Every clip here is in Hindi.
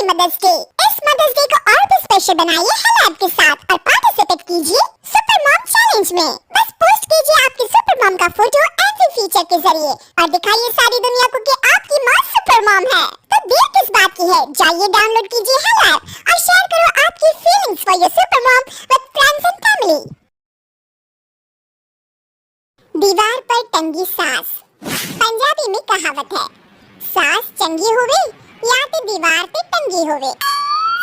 Mother's Day. इस मदर्स डे को और भी स्पेशल बनाइए हेलो के साथ और पार्टिसिपेट कीजिए सुपर मॉम चैलेंज में। बस पोस्ट कीजिए आपकी सुपर मॉम का फोटो ऐसे फीचर के जरिए और दिखाइए सारी दुनिया को कि आपकी माँ सुपर मॉम है। तो देर किस बात की है, जाइए डाउनलोड कीजिए हेलो और शेयर करो आपकी feelings for your super mom with friends and family. दीवार पर टंगी सास। पंजाबी में कहावत है, सास चंगी होवे या तो दीवार पे टंगी होवे।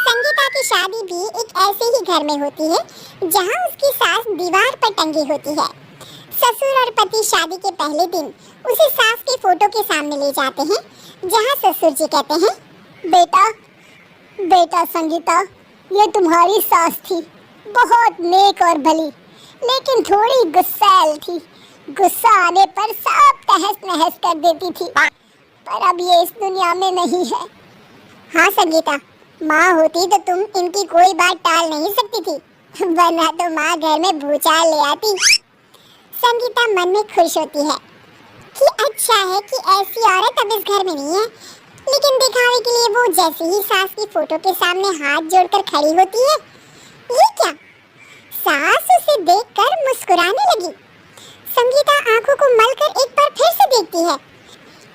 संगीता की शादी भी एक ऐसे ही घर में होती है जहां उसकी सास दीवार पर टंगी होती है। ससुर और पति शादी के पहले दिन उसे सास के फोटो के सामने ले जाते हैं जहां ससुर जी कहते हैं, बेटा बेटा संगीता, ये तुम्हारी सास थी, बहुत नेक और भली, लेकिन थोड़ी गुस्सैल थी। गुस्सा आने पर सब तहस नहस कर देती थी, पर अब ये इस दुनिया में नहीं है। हाँ संगीता, माँ होती तो तुम इनकी कोई बात टाल नहीं सकती थी, वरना तो माँ घर में भूचाल ले आती। संगीता मन में खुश होती है कि अच्छा है कि ऐसी औरत अब इस घर में नहीं है, लेकिन दिखावे के लिए वो जैसे ही सास की फोटो के सामने हाथ जोड़कर खड़ी होती है, ये क्या, सास उसे देखकर मुस्कुराने लगी। संगीता आंखों को मलकर एक बार फिर से देखती है,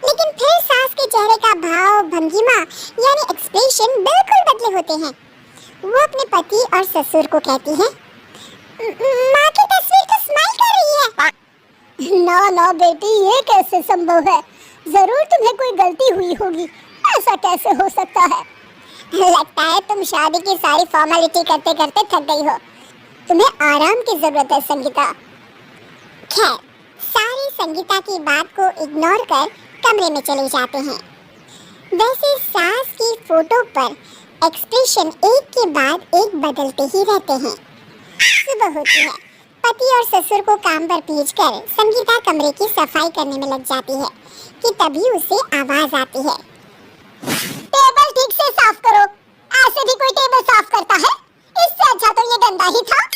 लेकिन फिर सास के चेहरे का भाव भंगिमा यानी एक्सप्रेशन बिल्कुल बदले होते हैं। वो अपने पति और ससुर को कहती है, माँ की तस्वीर तो स्माइल कर रही है। ना ना बेटी, ये कैसे संभव है, जरूर तुम्हें कोई गलती हुई होगी, ऐसा कैसे हो सकता है। लगता है तुम शादी की सारी फॉर्मेलिटी करते करते थक गई हो, तुम्हें आराम की जरूरत है संगीता। खैर, सारे संगीता की बात को इग्नोर कर कमरे में चले जाते हैं। वैसे सास की फोटो पर एक्सप्रेशन एक के बाद एक बदलते ही रहते हैं। सुबह होती है, पति और ससुर को काम पर भेजकर संगीता कमरे की सफाई करने में लग जाती है कि तभी उसे आवाज आती है, टेबल ठीक से साफ करो। ऐसे भी कोई टेबल साफ करता है? इससे अच्छा तो ये गंदा ही था।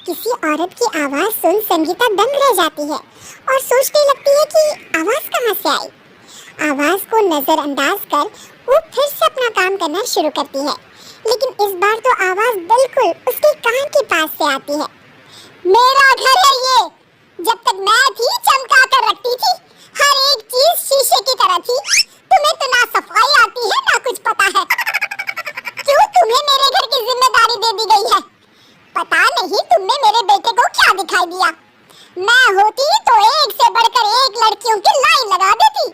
किसी औरत की आवाज सुन संगीता दंग रह जाती है और सोचने लगती है कि आवाज कहाँ से आई। आवाज को नजरअंदाज कर वो फिर से अपना काम करना शुरू करती है, लेकिन इस बार तो आवाज बिल्कुल उसके कान के पास से आती है। मेरा घर है ये, जब तक मैं थी चमका कर रखती थी, हर एक चीज शीशे की तरह थी। तुम्हें तो ना सफाई आती है ना कुछ पता है। क्यों तुम्हें मेरे घर की जिम्मेदारी दे दी गई है? पता नहीं तुमने मेरे बेटे को क्या दिखाई दिया। मैं होती तो एक से बढ़कर एक लड़कियों की लाइन लगा देती।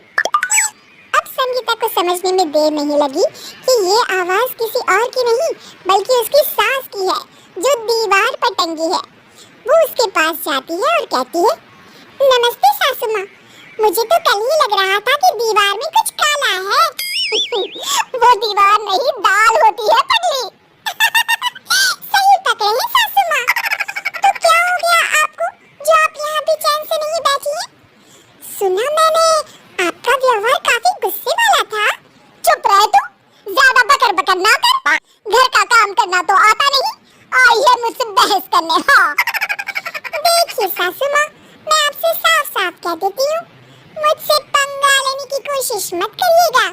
अब संगीता को समझने में देर नहीं लगी कि ये आवाज किसी और की नहीं बल्कि उसकी सास की है जो दीवार पर टंगी है। वो उसके पास जाती है और कहती है, नमस्ते सासू माँ, मुझे तो कल ही लग रहा था कि दीवार में कुछ काला है। वो दीवार नहीं दाल होती है पगली। सही पकड़े हैं सासू माँ। तो क्या हो गया आपको जो आप यहाँ भी चैन से नहीं बैठी हैं? सुना मैंने आपका व्यवहार काफी गुस्से वाला था। चुप रहे तू, ज्यादा बकर बकर ना कर। घर का काम करना तो आता नहीं, आई है मुझसे बहस करने। हाँ देखिए सासू माँ, मैं आपसे साफ साफ कह देती हूँ, मुझसे पंगा लेने की कोशिश मत करिएगा।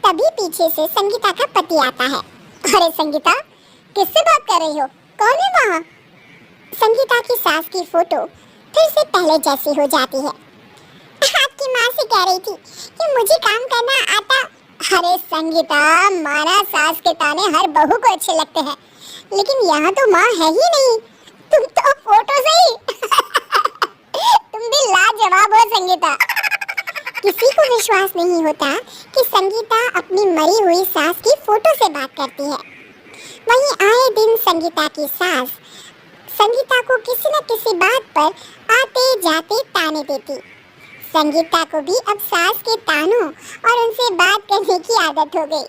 तभी पीछे से संगीता का पति आता है। अरे संगीता, किससे बात कर रही हो, कौन है वहाँ? संगीता की सास की फोटो फिर से पहले जैसी हो जाती है। आपकी माँ से कह रही थी कि मुझे काम करना आता। अरे संगीता, माना सास के ताने हर बहू को अच्छे लगते हैं, लेकिन यहाँ तो माँ है ही नहीं, तुम तो फोटो से ही। तुम भी लाजवाब हो संगीता। किसी को विश्वास नहीं होता कि संगीता अपनी मरी हुई सास की फोटो से बात करती है। वहीं आए दिन संगीता की सास संगीता को किसी न किसी बात पर आते जाते ताने देती। संगीता को भी अब सास के तानों और उनसे बात करने की आदत हो गई।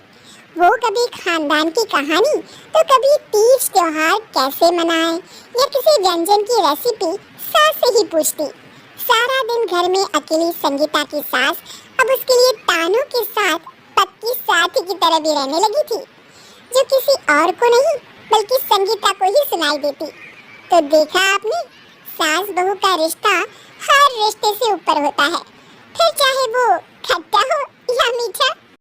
वो कभी खानदान की कहानी तो कभी तीज त्योहार कैसे मनाएं या किसी व्यंजन की रेसिपी सास से ही पूछती। सारा दिन घर में अकेली संगीता की सास अब उसके लिए तानों के साथ पक्की साथी की तरह भी रहने लगी थी, जो किसी और को नहीं बल्कि संगीता को ही सुनाई देती। तो देखा आपने, सास बहू का रिश्ता हर रिश्ते से ऊपर होता है, फिर चाहे वो खट्टा हो